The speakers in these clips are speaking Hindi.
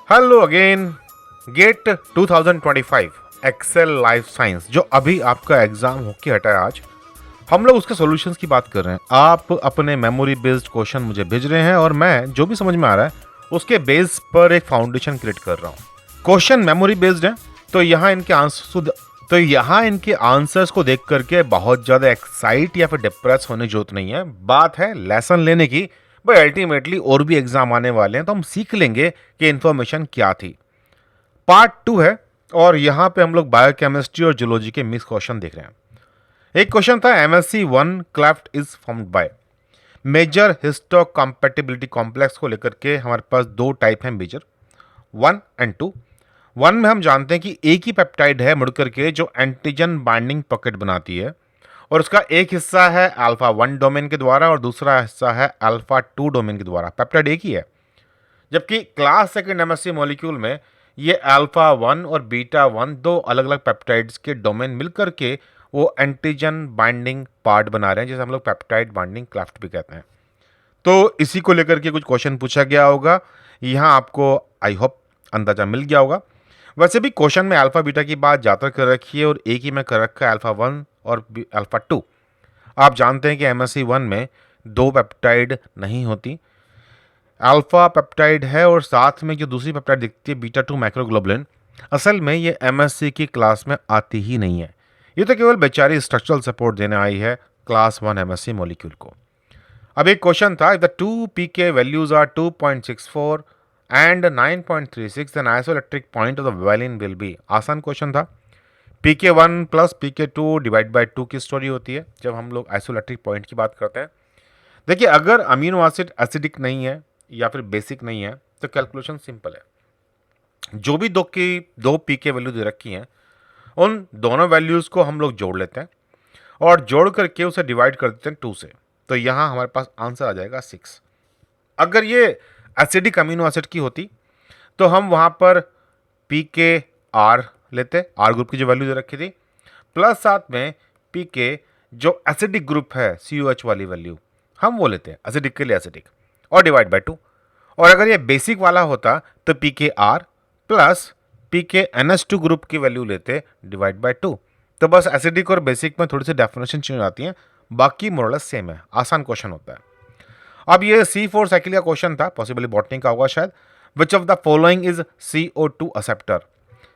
Hello again. GATE 2025 Excel life science जो अभी आपका एग्जाम होके हटा है आज, हम लोग उसके सॉल्यूशंस की बात कर रहे हैं। आप अपने मेमोरी बेस्ड क्वेश्चन मुझे भेज रहे हैं और मैं जो भी समझ में आ रहा है उसके बेस पर एक फाउंडेशन क्रिएट कर रहा हूँ। क्वेश्चन मेमोरी बेस्ड है तो यहाँ इनके आंसर्स को देख करके बहुत ज़्यादा एक्साइट या फिर डिप्रेस होने की जरूरत नहीं है। बात है लेसन लेने की। भाई अल्टीमेटली और भी एग्जाम आने वाले हैं तो हम सीख लेंगे कि इन्फॉर्मेशन क्या थी। पार्ट 2 है और यहाँ पे हम लोग बायोकेमिस्ट्री और जूलॉजी के मिक्स क्वेश्चन देख रहे हैं। एक क्वेश्चन था MSc 1 cleft is formed by major histocompatibility complex को लेकर के हमारे पास दो टाइप हैं मेजर 1 एंड 2। 1 में हम जानते हैं कि एक ही पेप्टाइड है मुड़ करके जो एंटीजन बाइंडिंग पॉकेट बनाती है और उसका एक हिस्सा है अल्फा 1 डोमेन के द्वारा और दूसरा हिस्सा है अल्फा 2 डोमेन के द्वारा। पेप्टाइड एक ही है, जबकि क्लास सेकंड MSc मॉलिक्यूल में ये अल्फा 1 और बीटा 1 दो अलग अलग पेप्टाइड्स के डोमेन मिलकर के वो एंटीजन बाइंडिंग पार्ट बना रहे हैं, जिसे हम लोग पेप्टाइड बाइंडिंग क्लेफ्ट भी कहते हैं। तो इसी को लेकर के कुछ क्वेश्चन पूछा गया होगा। यहाँ आपको आई होप अंदाजा मिल गया होगा। वैसे भी क्वेश्चन में अल्फा बीटा की बात ज़्यादा कर रखी है और एक ही में कर रखा है अल्फा 1 और अल्फा 2। आप जानते हैं कि MSc 1 में दो पेप्टाइड नहीं होती, अल्फा पेप्टाइड है और साथ में जो दूसरी पेप्टाइड दिखती है बीटा 2 माइक्रोग्लोबुलिन, असल में ये MSc की क्लास में आती ही नहीं है। ये तो केवल बेचारी स्ट्रक्चरल सपोर्ट देने आई है क्लास 1 MSc मॉलिक्यूल को। अब एक क्वेश्चन था, if the two pK values are 2.64 and 9.36 then isoelectric point of the valine will be. आसान क्वेश्चन था। pK1 plus pK2 divide by 2 की स्टोरी होती है जब हम लोग आइसोइलेक्ट्रिक पॉइंट की बात करते हैं। देखिए, अगर अमीनो एसिड एसिडिक नहीं है या फिर बेसिक नहीं है तो कैलकुलेशन सिंपल है। जो भी दो pK वैल्यू दे रखी हैं उन दोनों वैल्यूज को हम लोग जोड़ लेते हैं और जोड़ करके उसे डिवाइड कर देते हैं 2 से, तो यहाँ हमारे पास आंसर आ जाएगा 6। अगर ये एसिडिक अमीनो एसिड की होती तो हम वहाँ पर pKr लेते, आर ग्रुप की जो वैल्यू दे रखी थी, प्लस साथ में pK जो एसिडिक ग्रुप है COH वाली वैल्यू हम वो लेते हैं एसिडिक के लिए एसिडिक और डिवाइड बाय 2। और अगर ये बेसिक वाला होता तो pKr प्लस pKNH2 ग्रुप की वैल्यू लेते डिवाइड बाय 2। तो बस एसिडिक और बेसिक में थोड़ी सी डेफिनेशन चेंज आती हैं, बाकी मोरलेस सेम है। आसान क्वेश्चन होता है। अब ये C4 साइकिल का क्वेश्चन था, पॉसिबली बॉटनी का होगा शायद। Which of the following is CO2 acceptor.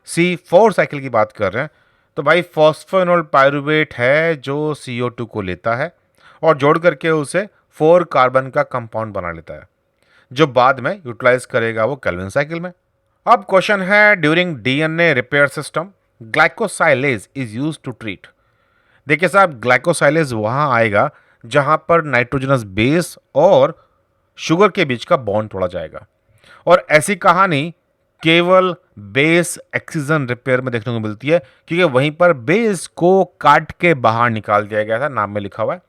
C4 cycle की बात कर रहे हैं तो भाई फॉस्फोइनोल पायरुवेट है जो CO2 को लेता है और जोड़ करके उसे 4 कार्बन का कंपाउंड बना लेता है जो बाद में यूटिलाइज करेगा वो केल्विन साइकिल में। अब क्वेश्चन है, during DNA repair system glycosylase is used to treat. देखिए साहब, ग्लाइकोसाइलेज वहां आएगा जहां पर नाइट्रोजनस बेस और शुगर के बीच का बॉन्ड तोड़ा जाएगा और ऐसी कहानी केवल बेस एक्सीजन रिपेयर में देखने को मिलती है क्योंकि वहीं पर बेस को काट के बाहर निकाल दिया गया था, नाम में लिखा हुआ है।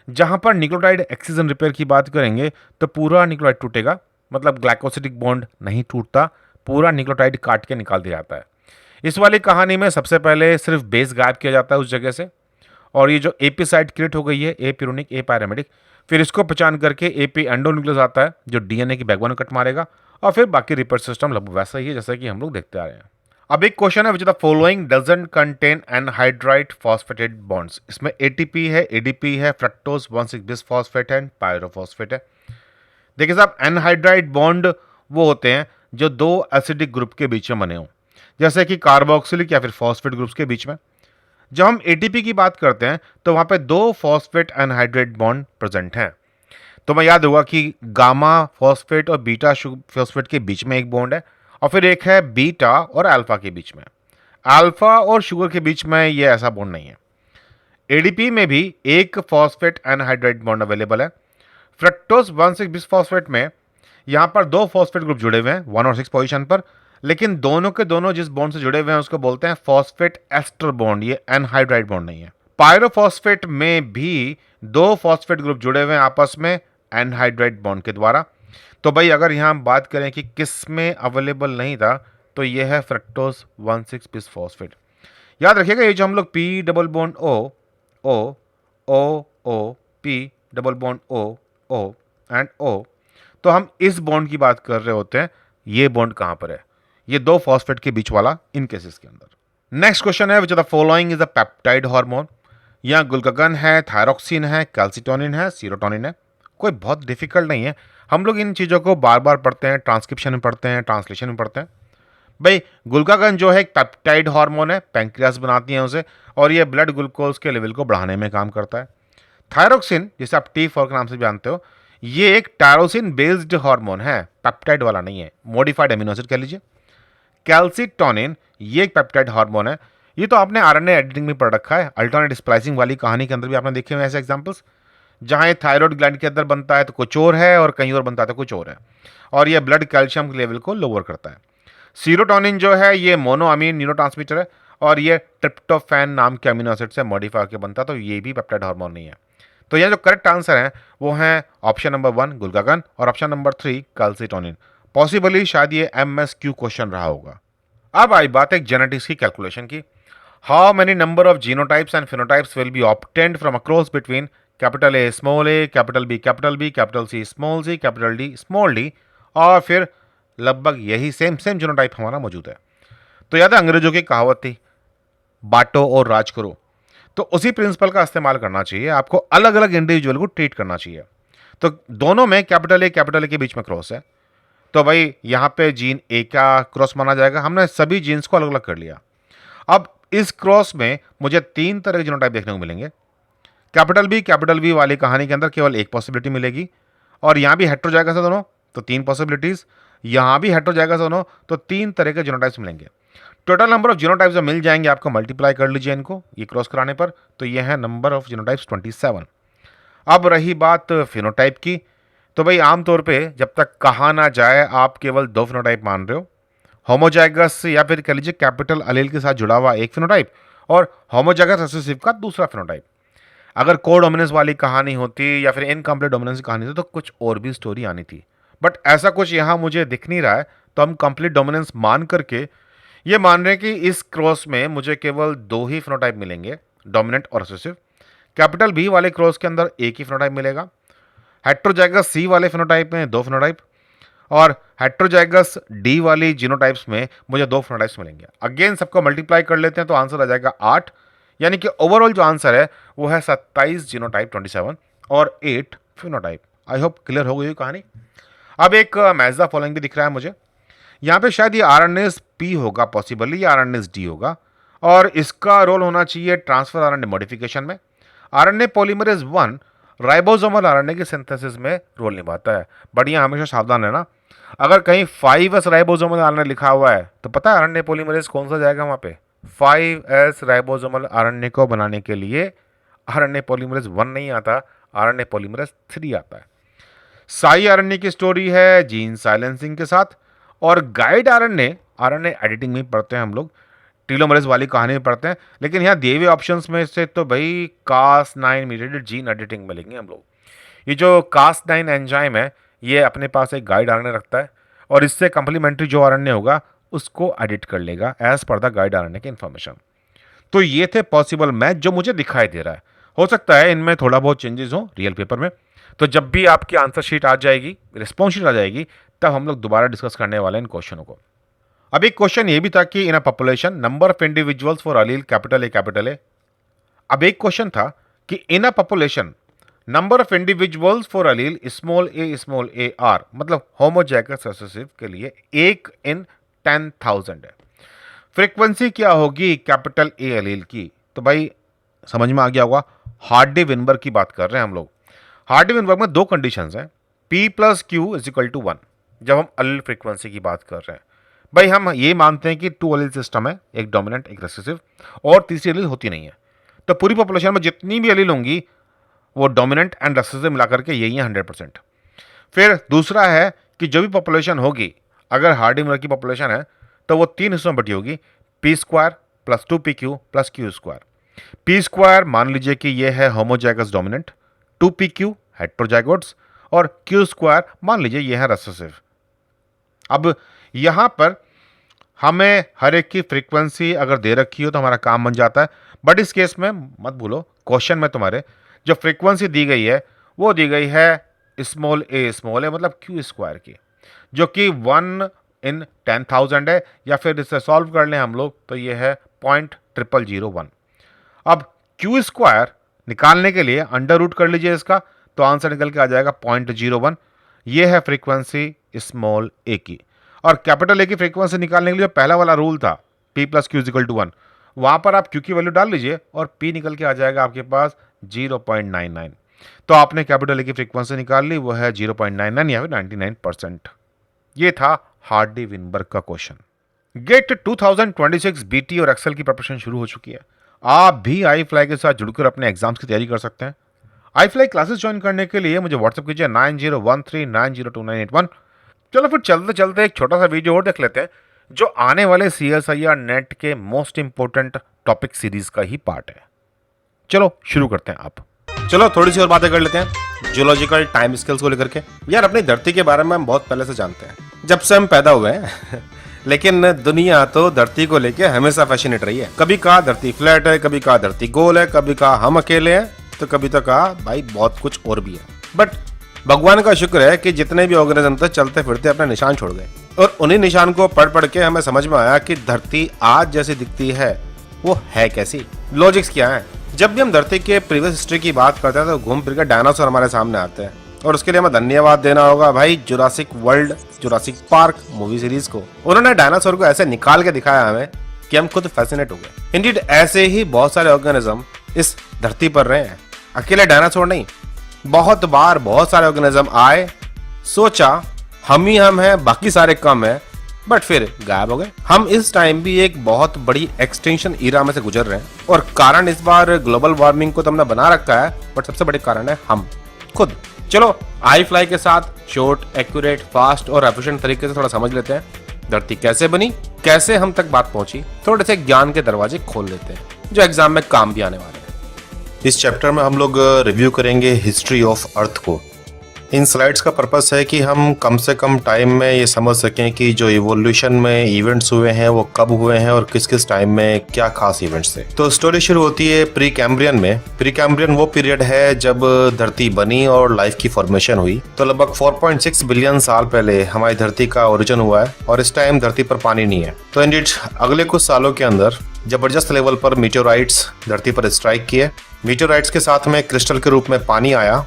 जहां पर न्यूक्लियोटाइड एक्सीजन रिपेयर की बात करेंगे तो पूरा न्यूक्लियोटाइड टूटेगा, मतलब ग्लाइकोसिडिक बॉन्ड नहीं टूटता, पूरा न्यूक्लियोटाइड काट के निकाल दिया जाता है। इस वाली कहानी में सबसे पहले सिर्फ बेस गायब किया जाता है उस जगह से और ये जो एपी साइट क्रिएट हो गई है ए प्यूरिनिक ए पैरामेडिक, फिर इसको पहचान करके एपी एंडोन्यूक्लियस आता है जो DNA की बैकबोन कट मारेगा और फिर बाकी रिपेयर सिस्टम लगभग वैसा ही है जैसा कि हम लोग देखते आ रहे हैं। अब एक क्वेश्चन है, which the following doesn't contain anhydride phosphated bonds. इसमें ATP है, ADP है, फ्रक्टोज 1,6 बिस फॉस्फेट है, पायरोफॉस्फेट है। देखिए साहब, एनहाइड्राइड बॉन्ड वो होते हैं जो दो एसिडिक ग्रुप के बीच में बने हों, जैसे कि कार्बोक्सिलिक या फिर फॉस्फेट ग्रुप्स के बीच में। जब हम ATP की बात करते हैं तो वहां पे दो फॉस्फेट एनहाइड्रेट बॉन्ड प्रेजेंट हैं। तो मैं याद होगा कि गामा फॉस्फेट और बीटा फॉस्फेट के बीच में एक बॉन्ड है और फिर एक है बीटा और अल्फा के बीच में। अल्फा और शुगर के बीच में ये ऐसा बॉन्ड नहीं है। ADP में भी एक फॉस्फेट एनहाइड्रेट बॉन्ड अवेलेबल है। फ्रक्टोज 1,6 बिसफॉस्फेट में यहाँ पर दो फॉस्फेट ग्रुप जुड़े हुए हैं 1 और 6 पोजीशन पर, लेकिन दोनों के दोनों जिस बॉन्ड से जुड़े हुए हैं उसको बोलते हैं फॉस्फेट एस्टर बॉन्ड, ये एनहाइड्राइड बॉन्ड नहीं है। पायरोफॉस्फेट में भी दो फॉस्फेट ग्रुप जुड़े हुए हैं आपस में एनहाइड्राइड बॉन्ड के द्वारा। तो भाई अगर यहाँ हम बात करें कि किस में अवेलेबल नहीं था तो ये है फ्रक्टोज 1,6 बिसफॉस्फेट। याद रखिएगा, ये जो हम लोग P double bond O O O O P double bond O O and O, तो हम इस बॉन्ड की बात कर रहे होते हैं ये बॉन्ड कहां पर है? ये दो फॉस्फेट के बीच वाला इन केसेस के अंदर। नेक्स्ट क्वेश्चन है, which of the following is a peptide hormone? यहाँ ग्लूकागन है, थायरोक्सिन है, कैल्सिटोनिन है, सीरोटोनिन है। कोई बहुत डिफिकल्ट नहीं है, हम लोग इन चीज़ों को बार बार पढ़ते हैं, ट्रांसक्रिप्शन में पढ़ते हैं, ट्रांसलेशन में पढ़ते हैं। भाई ग्लूकागन जो है एक पेप्टाइड हार्मोन है, पैंक्रियास बनाती है उसे, और ये ब्लड ग्लूकोज के लेवल को बढ़ाने में काम करता है। थायरोक्सिन, जिसे आप T4 के नाम से जानते हो, ये एक टायरोसिन बेस्ड हार्मोन है, पेप्टाइड वाला नहीं है, मॉडिफाइड एमिनो एसिड कह लीजिए। कैल्सिटोनिन, ये एक पेप्टाइड हार्मोन है। ये तो आपने आरएनए एडिटिंग में पढ़ रखा है, अल्टरनेट स्प्लाइसिंग वाली कहानी के अंदर भी आपने देखे हुए ऐसे एग्जांपल्स, जहां ये थायराइड ग्लैंड के अंदर बनता है तो कुछ और है, और कहीं और बनता है तो कुछ और है, और ये ब्लड कैल्शियम के लेवल को लोअर करता है। सीरोटोनिन जो है ये मोनोअमीन न्यूरोट्रांसमीटर है, और ये ट्रिप्टोफैन नाम के अमीनो एसिड से मॉडिफाई होकर बनता है, तो ये भी पेप्टाइड हार्मोन नहीं है। तो यह जो करेक्ट आंसर है वो है ऑप्शन नंबर 1 ग्लूकागन और ऑप्शन नंबर 3 कैल्सिटोनिन। पॉसिबली शायद ये MSQ क्वेश्चन रहा होगा। अब आई बात एक जेनेटिक्स की कैलकुलेशन की। How many number of genotypes and phenotypes will be obtained from across between capital A small a, capital B capital B, capital C small c, capital D small d, और फिर लगभग यही सेम सेम जीनोटाइप हमारा मौजूद है। तो याद है अंग्रेजों की कहावत थी, बांटो और राज करो। तो उसी प्रिंसिपल का इस्तेमाल करना चाहिए, आपको अलग अलग इंडिविजुअल को ट्रीट करना चाहिए। तो दोनों में कैपिटल A के बीच में क्रॉस है, तो भाई यहाँ पे जीन ए का क्रॉस माना जाएगा। हमने सभी जीन्स को अलग अलग कर लिया। अब इस क्रॉस में मुझे 3 तरह के जीनोटाइप देखने को मिलेंगे। कैपिटल बी वाली कहानी के अंदर केवल एक पॉसिबिलिटी मिलेगी, और यहाँ भी हेट्रोजाइगस है दोनों, तो 3 पॉसिबिलिटीज। यहाँ भी हेट्रोजाइगस है दोनों, तो 3 तरह के जीनोटाइप्स मिलेंगे। टोटल नंबर ऑफ जीनोटाइप्स जो मिल जाएंगे आपको, मल्टीप्लाई कर लीजिए इनको ये क्रॉस कराने पर, तो ये है नंबर ऑफ जीनोटाइप्स 27। अब रही बात फिनोटाइप की, तो भाई आमतौर पे जब तक कहा ना जाए आप केवल 2 फिनोटाइप मान रहे हो, होमोजाइगस या फिर कह लीजिए कैपिटल अलील के साथ जुड़ा हुआ एक फिनोटाइप, और होमोजाइगस रिसेसिव का दूसरा फिनोटाइप। अगर को डोमिनेंस वाली कहानी होती या फिर इनकम्प्लीट डोमिनेंस की कहानी होती तो कुछ और भी स्टोरी आनी थी, बट ऐसा कुछ यहाँ मुझे दिख नहीं रहा है। तो हम कंप्लीट डोमिनेंस मान करके ये मान रहे हैं कि इस क्रॉस में मुझे केवल 2 ही फिनोटाइप मिलेंगे, डोमिनेंट और रिसेसिव। कैपिटल बी वाले क्रॉस के अंदर एक ही फिनोटाइप मिलेगा। हेट्रोजाइगस सी वाले फिनोटाइप में 2 फिनोटाइप, और हेट्रोजाइगस डी वाली जीनोटाइप्स में मुझे 2 फिनोटाइप्स मिलेंगे। अगेन सबको मल्टीप्लाई कर लेते हैं तो आंसर आ जाएगा 8, यानी कि ओवरऑल जो आंसर है वो है 27 जीनोटाइप 27 और 8 फिनोटाइप। आई होप क्लियर हो गई कहानी। अब एक मैच द फॉलोइंग भी दिख रहा है मुझे, यहाँ पे शायद ये RNase P होगा, पॉसिबली या RNase D होगा, और इसका रोल होना चाहिए ट्रांसफर RNA मॉडिफिकेशन में। RNA पॉलीमरेज 1 राइबोसोमल RNA के सिंथेसिस में रोल निभाता है, बट यहाँ हमेशा सावधान रहना, अगर कहीं 5S राइबोसोमल RNA लिखा हुआ है तो पता है RNA पॉलीमरेज कौन सा जाएगा वहाँ पे? 5S राइबोसोमल RNA को बनाने के लिए RNA पॉलीमरेज 1 नहीं आता, RNA पॉलीमरेज 3 आता है। साई RNA की स्टोरी है जीन साइलेंसिंग के साथ, और गाइड RNA एडिटिंग में पढ़ते हैं हम लोग, टीलोमरेज वाली कहानी में पढ़ते हैं, लेकिन यहाँ दिए हुए ऑप्शंस में से तो भाई Cas9 मीडिएटेड जीन एडिटिंग मिलेंगे हम लोग। ये जो Cas9 एंजाइम है ये अपने पास एक गाइड RNA रखता है, और इससे कंप्लीमेंट्री जो RNA होगा उसको एडिट कर लेगा as per the guide RNA के इन्फॉर्मेशन। तो ये थे पॉसिबल मैच जो मुझे दिखाई दे रहा है। हो सकता है इनमें थोड़ा बहुत चेंजेस हो रियल पेपर में, तो जब भी आपकी आंसर शीट आ जाएगी, रिस्पॉन्स शीट आ जाएगी, तब हम लोग दोबारा डिस्कस करने वाले हैं इन क्वेश्चनों को। अब एक क्वेश्चन ये भी था कि in a population number of individuals for allele capital A. अब एक क्वेश्चन था कि in a population number of individuals for allele small a are, मतलब होमोजाइगस रिसेसिव के लिए 1 in 10,000 है। फ्रीक्वेंसी क्या होगी कैपिटल ए अलील की? तो भाई समझ में आ गया होगा, हार्डी विनबर्ग की बात कर रहे हैं हम लोग। हार्डी विनबर्ग में 2 कंडीशंस हैं, P + Q = 1, जब हम अलील फ्रीक्वेंसी की बात कर रहे हैं। भाई हम ये मानते हैं कि 2 अलील सिस्टम है, एक डोमिनेंट एक रिसेसिव, और तीसरी अलील होती नहीं है। तो पूरी पॉपुलेशन में जितनी भी अलील होंगी वो डोमिनेंट एंड रिसेसिव मिलाकर के यही है 100%। फिर दूसरा है कि जो भी पॉपुलेशन होगी, अगर हार्डी विनबर्ग की पॉपुलेशन है तो वो 3 हिस्सों में बटी होगी, P² + 2PQ + Q²। P² मान लीजिए कि ये है होमोजाइगस डोमिनेंट, 2PQ हेट्रोजाइगोट्स, और Q² मान लीजिए ये है रिसेसिव। अब यहां पर हमें हर एक की फ्रीक्वेंसी अगर दे रखी हो तो हमारा काम बन जाता है, बट इस केस में मत भूलो क्वेश्चन में तुम्हारे जो फ्रीक्वेंसी दी गई है वो दी गई है स्मॉल ए मतलब Q² की, जो कि 1 इन 10,000 है, या फिर इसे सॉल्व कर लें हम लोग तो ये है 0.0001। अब क्यू स्क्वायर निकालने के लिए अंडर रूट कर लीजिए इसका, तो आंसर निकल के आ जाएगा 0.01। ये है फ्रीक्वेंसी स्मॉल ए की। और कैपिटल ए की फ्रीक्वेंसी निकालने के लिए जो पहला वाला रूल था P + Q = 1, वहां पर आप Q की वैल्यू डाल लीजिए और P निकल के आ जाएगा आपके पास 0.99। तो आपने कैपिटल ए की फ्रीक्वेंसी निकाल ली, वो है 0.99 या फिर 99%। ये था हार्डी विनबर्ग का क्वेश्चन। गेट 2026 बीटी और एक्सेल की प्रिपरेशन शुरू हो चुकी है। आप भी आई फ्लाई के साथ जुड़कर अपने एग्जाम्स की तैयारी कर सकते हैं। आई फ्लाई क्लासेस ज्वाइन करने के लिए मुझे व्हाट्सएप कीजिए 9013902981। चलो फिर चलते चलते एक छोटा सा वीडियो और देख लेते हैं, जो आने वाले CSIR नेट के मोस्ट इंपोर्टेंट टॉपिक सीरीज का ही पार्ट है। चलो शुरू करते हैं। आप चलो थोड़ी सी और बातें कर लेते हैं जियोलॉजिकल टाइम स्केल्स को लेकर के। यार अपनी धरती के बारे में हम बहुत पहले से जानते हैं, जब से हम पैदा हुए हैं लेकिन दुनिया तो धरती को लेके हमेशा फैसिनेट रही है। कभी कहा धरती फ्लैट है, कभी कहा धरती गोल है, कभी कहा हम अकेले हैं, तो कभी तो कहा भाई बहुत कुछ और भी है। बट भगवान का शुक्र है कि जितने भी ऑर्गेनिज्म थे चलते फिरते अपने निशान छोड़ गए, और उन्हीं निशान को पढ़ पढ़ के हमें समझ में आया कि धरती आज जैसी दिखती है वो है कैसी। लॉजिक्स क्या है? जब भी हम धरती के प्रीवियस हिस्ट्री की बात करते हैं तो घूम फिर के डायनासोर हमारे सामने आते हैं, और उसके लिए हमें धन्यवाद देना होगा भाई Jurassic world, Jurassic park movie series को। उन्होंने डायनासोर को ऐसे निकाल के दिखाया हमें कि हम खुद फैसिनेट हो गए। इंडीड ऐसे ही बहुत सारे ऑर्गेनिज्म इस धरती पर रहे हैं, अकेले डायनासोर नहीं। बहुत बार बहुत सारे ऑर्गेनिज्म आए, सोचा हम ही हम हैं, बाकी सारे कम है, बट फिर गायब हो गए। हम इस टाइम भी एक बहुत बड़ी एक्सटेंशन ईरा में से गुजर रहे हैं, और कारण इस बार ग्लोबल वार्मिंग को तो हमने बना रखा है, बट सबसे बड़ी कारण है हम खुद। चलो आई फ्लाई के साथ शॉर्ट, एक्यूरेट, फास्ट और एफिशिएंट तरीके से थोड़ा समझ लेते हैं धरती कैसे बनी, कैसे हम तक बात पहुंची। थोड़े से ज्ञान के दरवाजे खोल लेते हैं जो एग्जाम में काम भी आने वाले हैं। इस चैप्टर में हम लोग रिव्यू करेंगे हिस्ट्री ऑफ अर्थ को। इन स्लाइड्स का पर्पस है कि हम कम से कम टाइम में ये समझ सकें कि जो इवोल्यूशन में इवेंट्स हुए हैं वो कब हुए हैं और किस किस टाइम में क्या खास इवेंट्स थे। तो स्टोरी शुरू होती है प्री कैम्ब्रियन में। प्री कैम्ब्रियन वो पीरियड है जब धरती बनी और लाइफ की फॉर्मेशन हुई। तो लगभग 4.6 बिलियन साल पहले हमारी धरती का ओरिजिन हुआ है, और इस टाइम धरती पर पानी नहीं है। तो इंडिड अगले कुछ सालों के अंदर जबरदस्त लेवल पर मीटेओराइट्स धरती पर स्ट्राइक किए। मीटेओराइट्स के साथ में क्रिस्टल के रूप में पानी आया,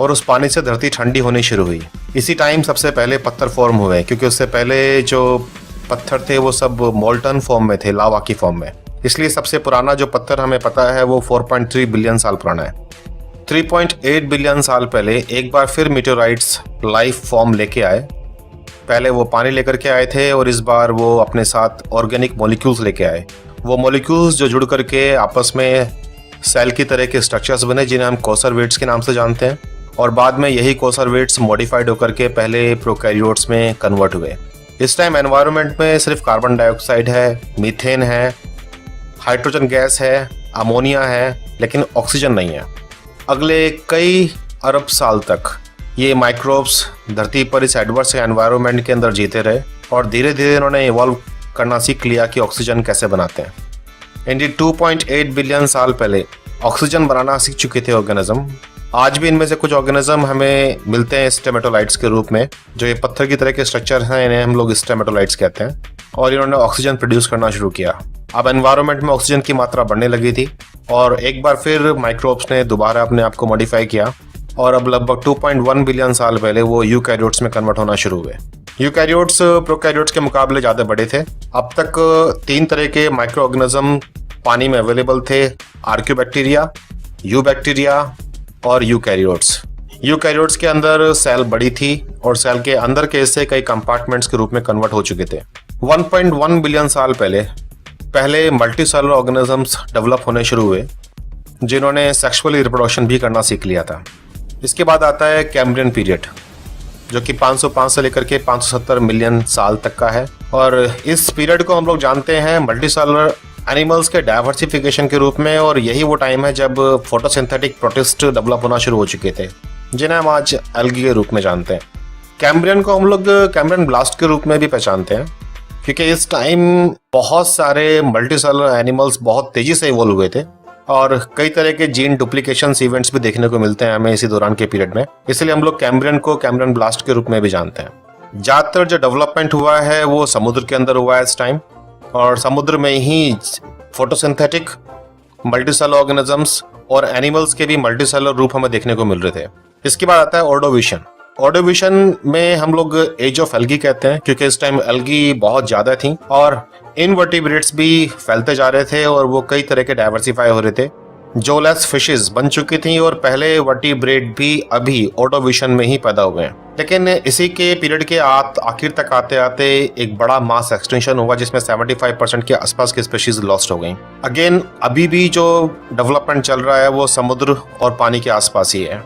और उस पानी से धरती ठंडी होनी शुरू हुई। इसी टाइम सबसे पहले पत्थर फॉर्म हुए, क्योंकि उससे पहले जो पत्थर थे वो सब मोल्टन फॉर्म में थे, लावा की फॉर्म में। इसलिए सबसे पुराना जो पत्थर हमें पता है वो 4.3 बिलियन साल पुराना है। 3.8 बिलियन साल पहले एक बार फिर मीटेओराइट्स लाइफ फॉर्म लेके आए। पहले वो पानी लेकर के आए थे, और इस बार वो अपने साथ ऑर्गेनिक मॉलिक्यूल्स लेके आए। वो मॉलिक्यूल्स जो जुड़ करके आपस में सेल की तरह के स्ट्रक्चर्स बने, जिन्हें हम कॉन्सरवेट्स के नाम से जानते हैं। और बाद में यही कॉन्सरवेट्स मॉडिफाइड होकर के पहले प्रोकैरियोट्स में कन्वर्ट हुए। इस टाइम एनवायरनमेंट में सिर्फ कार्बन डाइऑक्साइड है, मीथेन है, हाइड्रोजन गैस है, अमोनिया है, लेकिन ऑक्सीजन नहीं है। अगले कई अरब साल तक ये माइक्रोब्स धरती पर इस एडवर्स एनवायरनमेंट के अंदर जीते रहे, और धीरे धीरे इन्होंने इवॉल्व करना सीख लिया कि ऑक्सीजन कैसे बनाते हैं। इंडिया 2.8 बिलियन साल पहले ऑक्सीजन बनाना सीख चुके थे ऑर्गेनिज्म। आज भी इनमें से कुछ ऑर्गेनिज्म हमें मिलते हैं स्टेमेटोलाइट्स के रूप में। जो ये पत्थर की तरह के स्ट्रक्चर हैं इन्हें हम लोग स्टेमेटोलाइट्स कहते हैं, और इन्होंने ऑक्सीजन प्रोड्यूस करना शुरू किया। अब एनवायरनमेंट में ऑक्सीजन की मात्रा बढ़ने लगी थी, और एक बार फिर माइक्रोब्स ने दोबारा अपने आप को मॉडिफाई किया, और अब लगभग 2.1 बिलियन साल पहले वो यूकैरियोट्स में कन्वर्ट होना शुरू हुए। यूकैरियोट्स प्रोकैरियोट्स के मुकाबले ज़्यादा बड़े थे। अब तक 3 तरह के माइक्रो ऑर्गेनिज्म पानी में अवेलेबल थे, आर्क्योबैक्टीरिया, यूबैक्टीरिया और यूकैरियोट्स। यूकैरियोट्स के अंदर सेल बड़ी थी, और सेल के अंदर के हिस्से कई कंपार्टमेंट्स के रूप में कन्वर्ट हो चुके थे। 1.1 बिलियन साल पहले मल्टी सेलुलर ऑर्गेनिजम्स डेवलप होने शुरू हुए, जिन्होंने सेक्सुअली रिप्रोडक्शन भी करना सीख लिया था। इसके बाद आता है कैम्ब्रियन पीरियड, जो कि 505 से लेकर के 570 मिलियन साल तक का है, और इस पीरियड को हम लोग जानते हैं मल्टी सेलुलर एनिमल्स के डाइवर्सिफिकेशन के रूप में। और यही वो टाइम है जब फोटोसिंथेटिक प्रोटिस्ट डेवलप होना शुरू हो चुके थे, जिन्हें हम आज एल्गी के रूप में जानते हैं। कैम्ब्रियन को हम लोग कैम्ब्रियन ब्लास्ट के रूप में भी पहचानते हैं, क्योंकि इस टाइम बहुत सारे मल्टीसेलुलर एनिमल्स बहुत तेजी से इवॉल्व हुए थे, और कई तरह के जीन डुप्लीकेशन इवेंट्स भी देखने को मिलते हैं हमें इसी दौरान के पीरियड में। इसलिए हम लोग कैम्ब्रियन को कैम्ब्रियन ब्लास्ट के रूप में भी जानते हैं। ज़्यादातर जो डेवलपमेंट हुआ है वो समुद्र के अंदर हुआ है इस टाइम, और समुद्र में ही फोटोसिंथेटिक मल्टीसेलर ऑर्गेनिजम्स और एनिमल्स के भी मल्टीसेलर रूप हमें देखने को मिल रहे थे। इसके बाद आता है ऑर्डोविशन। ऑर्डोविशन में हम लोग एज ऑफ एल्गी कहते हैं, क्योंकि इस टाइम एल्गी बहुत ज्यादा थी और इनवर्टिब्रेट्स भी फैलते जा रहे थे और वो कई तरह के डाइवर्सिफाई हो रहे थे। जोलेस फिशेस बन चुकी थी और पहले वर्टिब्रेट भी अभी ऑर्डोविशन में ही पैदा हुए हैं। लेकिन इसी के पीरियड के आखिर तक आते आते एक बड़ा मास एक्सटेंशन हुआ जिसमें 75% के आसपास की स्पीशीज लॉस्ट हो गई। अगेन अभी भी जो डेवलपमेंट चल रहा है वो समुद्र और पानी के आसपास ही है।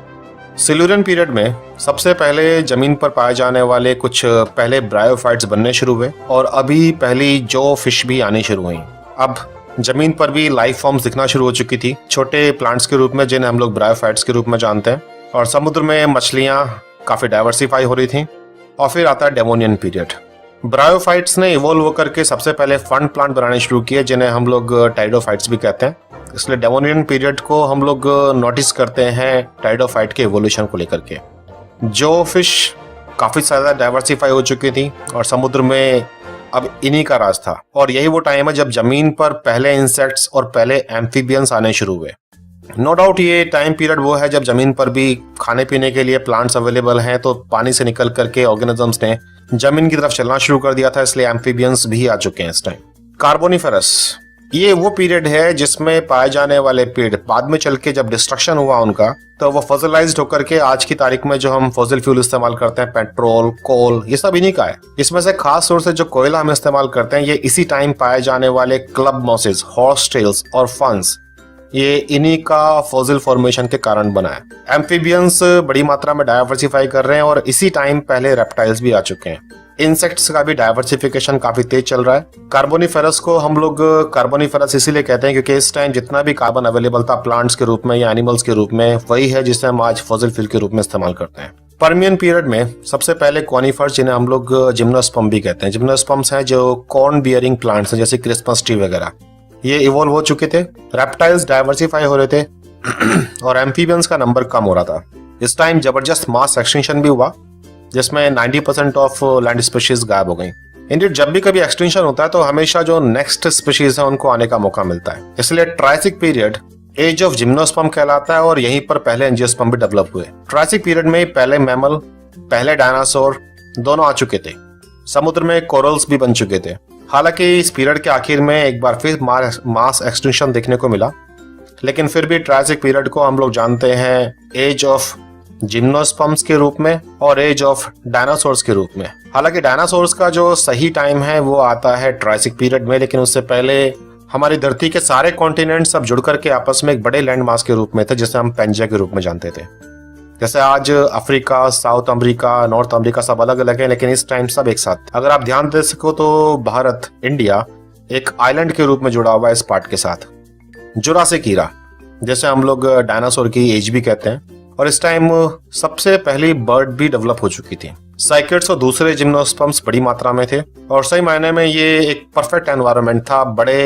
सिल्यूरियन पीरियड में सबसे पहले जमीन पर पाए जाने वाले कुछ पहले ब्रायोफाइट्स बनने शुरू हुए और अभी पहली जो फिश भी आनी शुरू हुई। अब जमीन पर भी लाइफ फॉर्म्स दिखना शुरू हो चुकी थी, छोटे प्लांट्स के रूप में जिन्हें हम लोग ब्रायोफाइट्स के रूप में जानते हैं, और समुद्र में मछलियां काफी डाइवर्सिफाई हो रही थी। और फिर आता है डेवोनियन पीरियड। ब्रायोफाइट्स ने इवोल्व होकर के सबसे पहले फंड प्लांट बनाने शुरू किए जिन्हें हम लोग टाइडोफाइट्स भी कहते हैं। इसलिए डेवोनियन पीरियड को हम लोग नोटिस करते हैं टाइडोफाइट के इवोल्यूशन को लेकर के। जो फिश काफी ज्यादा डाइवर्सिफाई हो चुकी थी और समुद्र में अब इन्हीं का राज था, और यही वो टाइम है जब जमीन पर पहले इंसेक्ट्स और पहले एम्फीबियंस आने शुरू हुए। नो डाउट ये टाइम पीरियड वो है जब जमीन पर भी खाने पीने के लिए प्लांट्स अवेलेबल हैं, तो पानी से निकल करके ऑर्गेनिजम्स ने जमीन की तरफ चलना शुरू कर दिया था, इसलिए एम्फीबियंस भी आ चुके हैं इस टाइम। कार्बोनिफेरस ये वो पीरियड है जिसमें पाए जाने वाले पेड़ बाद में चल के जब डिस्ट्रक्शन हुआ उनका, तो वो फॉसिलाइज्ड होकर के आज की तारीख में जो हम फॉसिल फ्यूल इस्तेमाल करते हैं, पेट्रोल, कोल, ये सब इन्हीं का है। इसमें से खास तौर से जो कोयला हम इस्तेमाल करते हैं ये इसी टाइम पाए जाने वाले क्लब मॉसेस, हॉर्स टेल्स और फंस, ये इन्हीं का फॉसिल फॉर्मेशन के कारण बना है। एम्फीबियंस बड़ी मात्रा में डाइवर्सिफाई कर रहे हैं और इसी टाइम पहले रेप्टाइल्स भी आ चुके हैं। इंसेक्ट्स का भी डाइवर्सिफिकेशन काफी तेज चल रहा है। कार्बोनिफेरस को हम लोग कार्बोनिफेरस इसीलिए कहते हैं क्योंकि इस टाइम जितना भी कार्बन अवेलेबल था प्लांट्स के रूप में या एनिमल्स के रूप में, वही है जिसे हम आज फॉसिल फ्यूल के रूप में इस्तेमाल करते हैं। पर्मियन पीरियड में सबसे पहले कॉनिफर्स, जिन्हें हम लोग जिम्नोस्पर्म भी कहते हैं, जिम्नोस्पर्म्स हैं जो कॉर्न बियरिंग प्लांट्स हैं जैसे क्रिसमस ट्री वगैरह, ये इवॉल्व हो चुके थे। रेप्टाइल्स डाइवर्सिफाई हो रहे थे और एम्फीबियंस का नंबर कम हो रहा था। इस टाइम जबरदस्त मास एक्सटिंक्शन भी हुआ जिसमें 90% ऑफ लैंड स्पीशीज गायब हो गई। इंडियड जब भी कभी एक्सटिंक्शन होता है तो हमेशा जो नेक्स्ट स्पीशीज है उनको आने का मौका मिलता है, इसलिए Triassic period age of gymnosperm कहलाता है और यहीं पर पहले एंजियोस्पर्म भी डेवलप हुए। ट्राइसिक पीरियड में पहले मैमल, पहले डायनासोर दोनों आ चुके थे। समुद्र में कोरल्स भी बन चुके थे। हालांकि इस पीरियड के आखिर में एक बार फिर मास एक्सटिंक्शन देखने को मिला, लेकिन फिर भी ट्राइसिक पीरियड को हम लोग जानते हैं एज ऑफ जिम्नोस्पर्म्स के रूप में और एज ऑफ डायनासोर्स के रूप में। हालांकि डायनासोर्स का जो सही टाइम है वो आता है ट्राइसिक पीरियड में, लेकिन उससे पहले हमारी धरती के सारे कॉन्टिनेंट सब जुड़ करके आपस में एक बड़े लैंड मास के रूप में थे जिसे हम पेंजिया के रूप में जानते थे। जैसे आज Africa, south America, north America सब अलग अलग है, लेकिन इस टाइम सब एक साथ। अगर आप ध्यान दे सको तो भारत, इंडिया एक आइलैंड के रूप में जुड़ा हुआ है इस पार्ट के साथ। जुरासिक ईरा, जैसे हम लोग डायनासोर की एज भी कहते हैं, और इस टाइम सबसे पहली बर्ड भी डेवलप हो चुकी थी। साइकेड्स और दूसरे जिम्नोस्पर्म्स बड़ी मात्रा में थे और सही मायने में ये एक परफेक्ट एनवायरनमेंट था बड़े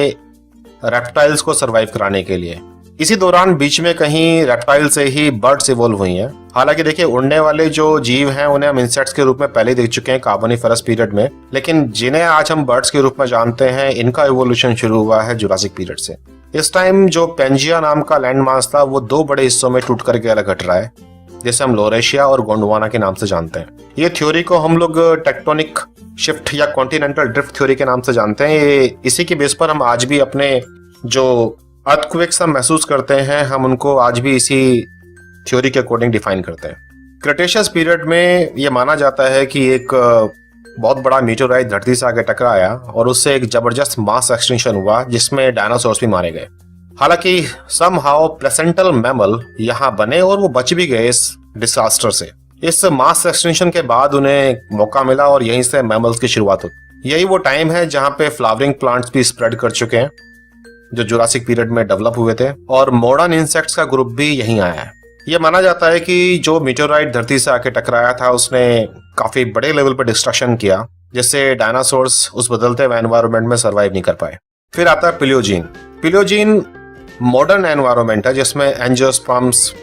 रेप्टाइल्स को सरवाइव कराने के लिए। इसी दौरान बीच में कहीं रेप्टाइल से ही बर्ड्स इवॉल्व हुई हैं। हालांकि देखिए उड़ने वाले जो जीव हैं उन्हें हम इंसेक्ट्स के रूप में पहले देख चुके हैं कार्बोनिफेरस पीरियड में, लेकिन जिन्हें आज हम बर्ड्स के रूप में जानते हैं इनका इवोल्यूशन शुरू हुआ है जुरासिक पीरियड से। इस टाइम जो पेंजिया नाम का लैंड मास था वो दो बड़े हिस्सों में टूट करके अलग हट रहा है, जिसे हम लोरेशिया और गोंडवाना के नाम से जानते हैं। ये थ्योरी को हम लोग टेक्टोनिक शिफ्ट या कॉन्टिनेंटल ड्रिफ्ट थ्योरी के नाम से जानते हैं। ये इसी की बेस पर हम आज भी अपने जो अर्थक्वेक्स हम महसूस करते हैं हम उनको आज भी इसी थ्योरी के अकॉर्डिंग डिफाइन करते हैं। क्रिटेशियस पीरियड में ये माना जाता है कि एक बहुत बड़ा मीटोराइट धरती से आगे टकराया और उससे एक जबरदस्त मास एक्सटिंक्शन हुआ जिसमें डायनासोर्स भी मारे गए। हालांकि समहाउ प्लेसेंटल मैमल यहाँ बने और वो बच भी गए इस डिसास्टर से। इस मास एक्सटिंक्शन के बाद उन्हें मौका मिला और यहीं से मैमल्स की शुरुआत हुई। यही वो टाइम है जहाँ पे फ्लावरिंग प्लांट्स भी स्प्रेड कर चुके हैं जो जुरासिक पीरियड में डेवलप हुए थे, और मॉडर्न इंसेक्ट्स का ग्रुप भी यहीं आया है। यह माना जाता है कि जो मीटोराइट धरती से आके टकराया था उसने काफी बड़े लेवल पर डिस्ट्रक्शन किया, जिससे डायनासोर्स उस बदलते हुए एनवायरनमेंट में सर्वाइव नहीं कर पाए। फिर आता है पिलियोजीन। पिलियोजीन मॉडर्न एनवायरनमेंट है जिसमें एंजियोस्पर्म्स,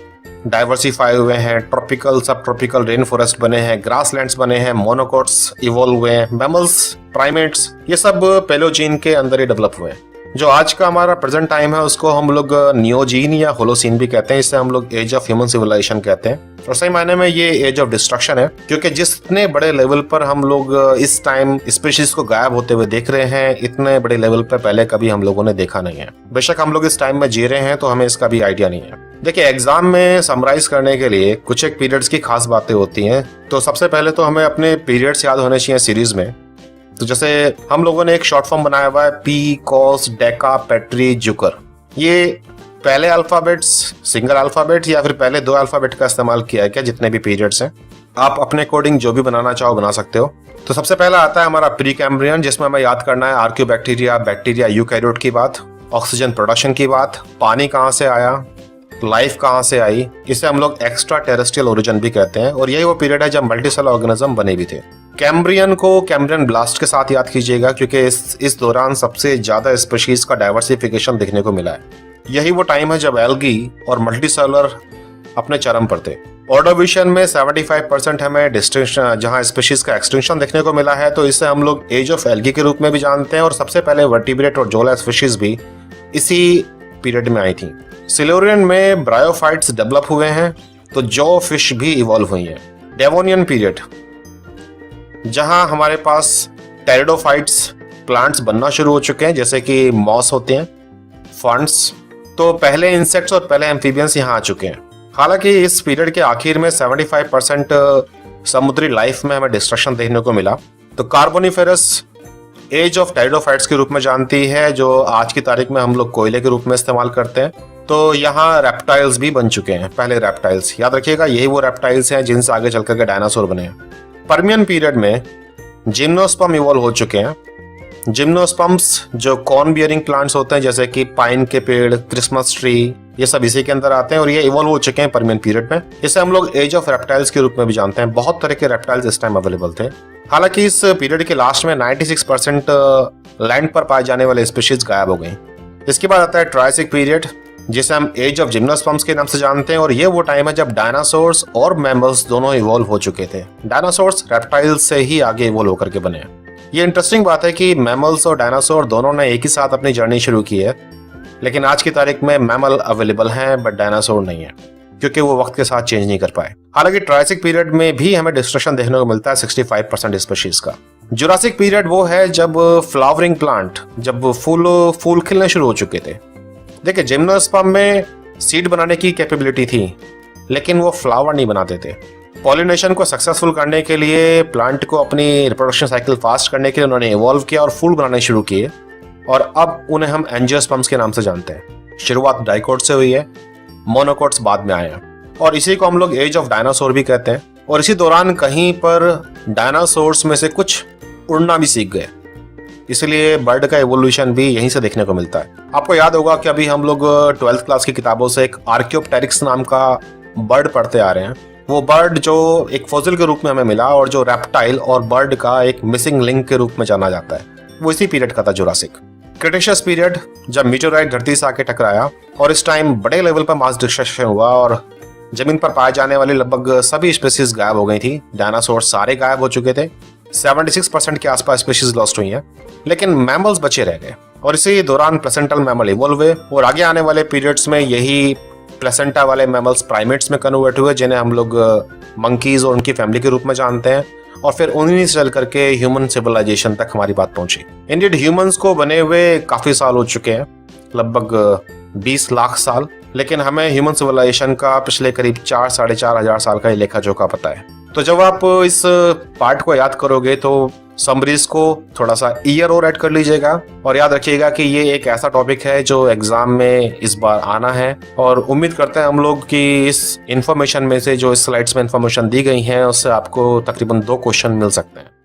डाइवर्सिफाई हुए हैं, ट्रॉपिकल सब ट्रॉपिकल रेन फॉरेस्ट बने हैं, ग्रासलैंड्स बने हैं, मोनोकॉट्स इवॉल्व हुए हैं, मैमल्स, प्राइमेट्स, ये सब पेलोजीन के अंदर ही डेवलप हुए हैं। जो आज का हमारा प्रेजेंट टाइम है उसको हम लोग नियोजीन या होलोसीन भी कहते हैं। इससे हम लोग एज ऑफ ह्यूमन सिविलाइजेशन कहते हैं और सही मायने में ये एज ऑफ डिस्ट्रक्शन है, क्योंकि जितने बड़े लेवल पर हम लोग इस टाइम स्पीशीज को गायब होते हुए देख रहे हैं, इतने बड़े लेवल पर पहले कभी हम लोगों ने देखा नहीं है। बेशक हम लोग इस टाइम में जी रहे हैं तो हमें इसका भी आइडिया नहीं है। देखिए, एग्जाम में समराइज करने के लिए कुछ एक पीरियड्स की खास बातें होती हैं। तो सबसे पहले तो हमें अपने पीरियड्स याद होने चाहिए सीरीज में। तो जैसे हम लोगों ने एक शॉर्ट फॉर्म बनाया हुआ है P, cos, Deka, petri, Zucker. ये पहले अल्फाबेट्स सिंगल अल्फाबेट या फिर पहले 2 अल्फाबेट का इस्तेमाल किया है क्या, जितने भी पीरियड्स हैं। आप अपने अकॉर्डिंग जो भी बनाना चाहो बना सकते हो। तो सबसे पहला आता है हमारा प्री कैम्ब्रियन, जिसमें हमें याद करना है आर्कियोबैक्टीरिया, बैक्टीरिया, यूकैरियोट की बात, ऑक्सीजन प्रोडक्शन की बात, पानी कहाँ से आया, लाइफ कहाँ से आई। इसे हम लोग एक्स्ट्रा टेरेस्ट्रियल ओरिजिन भी कहते हैं और यही वो पीरियड है जब मल्टीसेलर ऑर्गेनिज्म बने भी थे। कैम्ब्रियन को कैम्ब्रियन ब्लास्ट के साथ याद कीजिएगा, क्योंकि इस दौरान सबसे ज्यादा स्पीशीज का डाइवर्सिफिकेशन देखने को मिला है। यही वो टाइम है जब एल्गी और मल्टीसेलर अपने चरम पर थे। ऑर्डोविशन में 75% हमें डिस्टिंक्शन, जहां स्पीशीज का एक्सटिंक्शन देखने को मिला है, तो इसे हम लोग एज ऑफ एल्गी के रूप में भी जानते हैं और सबसे पहले वर्टिब्रेट और जोला स्पीशीज भी इसी पीरियड में आई थी। सिल्यूरियन में ब्रायोफाइट्स डेवलप हुए हैं, तो जॉ फिश भी इवॉल्व हुई है। डेवोनियन पीरियड, जहां हमारे पास टेरिडोफाइट्स प्लांट्स बनना शुरू हो चुके हैं, जैसे कि मॉस होते हैं, फर्न्स। तो पहले इंसेक्ट्स और पहले एम्फीबियंस यहाँ आ चुके हैं। हालांकि इस पीरियड के आखिर में 75% समुद्री लाइफ में हमें डिस्ट्रक्शन देखने को मिला। तो कार्बोनिफेरस एज ऑफ टेरिडोफाइट्स के रूप में जानती है, जो आज की तारीख में हम लोग कोयले के रूप में इस्तेमाल करते हैं। तो यहाँ रेप्टाइल्स भी बन चुके हैं, पहले रेप्टाइल्स। याद रखिएगा, यही वो रेप्टाइल्स हैं जिनसे आगे चल करके डायनासोर बने हैं। पर्मियन पीरियड में जिम्नोस्पर्म इवॉल्व हो चुके हैं। जिम्नोस्पर्म्स जो कॉर्न बियरिंग प्लांट्स होते हैं, जैसे कि पाइन के पेड़, क्रिसमस ट्री, ये सब इसी के अंदर आते हैं और ये इवॉल्व हो चुके हैं पर्मियन पीरियड में। इसे हम लोग एज ऑफ रेप्टाइल्स के रूप में भी जानते हैं। बहुत तरह के रेप्टाइल्स इस टाइम अवेलेबल थे। हालांकि इस पीरियड के लास्ट में 96% लैंड पर पाए जाने वाले स्पीशीज गायब हो गई। इसके बाद आता है ट्रायसिक पीरियड, जिसे हम एज ऑफ जिम्नोस्पर्म्स के नाम से जानते हैं और ये वो टाइम है जब डायनासोर्स और मैमल्स दोनों इवॉल्व हो चुके थे। डायनासोर्स रेप्टाइल्स से ही आगे इवॉल्व होकर के बने। ये इंटरेस्टिंग बात है कि मैमल्स और डायनासोर दोनों ने एक ही साथ अपनी जर्नी शुरू की है, लेकिन आज की तारीख में मैमल अवेलेबल हैं बट डायनासोर नहीं है, क्योंकि वो वक्त के साथ चेंज नहीं कर पाए। हालांकि ट्रायसिक पीरियड में भी हमें डिस्ट्रक्शन देखने को मिलता है 65% स्पीशीज का। जुरासिक पीरियड वो है जब फ्लावरिंग प्लांट, जब फूल खिलने शुरू हो चुके थे। देखिए, जिम्नोस्पर्म में सीड बनाने की कैपेबिलिटी थी, लेकिन वो फ्लावर नहीं बनाते थे। पॉलिनेशन को सक्सेसफुल करने के लिए, प्लांट को अपनी रिप्रोडक्शन साइकिल फास्ट करने के लिए उन्होंने इवॉल्व किया और फूल बनाने शुरू किए और अब उन्हें हम एंजियोस्पर्म्स के नाम से जानते हैं। शुरुआत डाइकोट से हुई है, मोनोकोट्स बाद में आए हैं और इसी को हम लोग एज ऑफ डायनासोर भी कहते हैं। और इसी दौरान कहीं पर डायनासोर्स में से कुछ उड़ना भी सीख गए, इसलिए बर्ड का एवोल्यूशन भी यहीं से देखने को मिलता है। आपको याद होगा कि अभी हम लोग 12th क्लास की किताबों से एक आर्कियोप्टेरिक्स नाम का बर्ड पढ़ते आ रहे हैं। वो बर्ड जो एक फॉसिल के रूप में हमें मिला और जो रेप्टाइल और बर्ड का एक मिसिंग लिंक के रूप में जाना जाता है, वो इसी पीरियड का था, जुरासिक। क्रिटेशियस पीरियड, जब मीटेओराइट धरती से आके टकराया और इस टाइम बड़े लेवल पर मास डिस्ट्रक्शन हुआ और जमीन पर पाए जाने वाली लगभग सभी स्पीशीज गायब हो गई थी। डायनासोर सारे गायब हो चुके थे, 76% के आसपास स्पीशीज लॉस्ट हुई हैं, लेकिन मैमल्स बचे रह गए और इसी दौरान प्लेसेंटल मैमल इवॉल्व हुए और आगे आने वाले पीरियड्स में यही प्लेसेंटा वाले मैमल्स प्राइमेट्स में कन्वर्ट हुए, जिन्हें हम लोग मंकीज और उनकी फैमिली के रूप में जानते हैं और फिर उन्हीं से चल करके ह्यूमन सिविलाइजेशन तक हमारी बात पहुंची। इंडियन ह्यूमंस को बने हुए काफी साल हो चुके हैं, लगभग 20 लाख साल, लेकिन हमें ह्यूमन सिविलाइजेशन का पिछले करीब 4-4.5 हजार साल का ही लेखा जोखा पता है। तो जब आप इस पार्ट को याद करोगे तो समरीज को थोड़ा सा ईयर और ऐड कर लीजिएगा और याद रखिएगा कि ये एक ऐसा टॉपिक है जो एग्जाम में इस बार आना है और उम्मीद करते हैं हम लोग कि इस इंफॉर्मेशन में से जो इस स्लाइड्स में इंफॉर्मेशन दी गई है उससे आपको तकरीबन 2 क्वेश्चन मिल सकते हैं।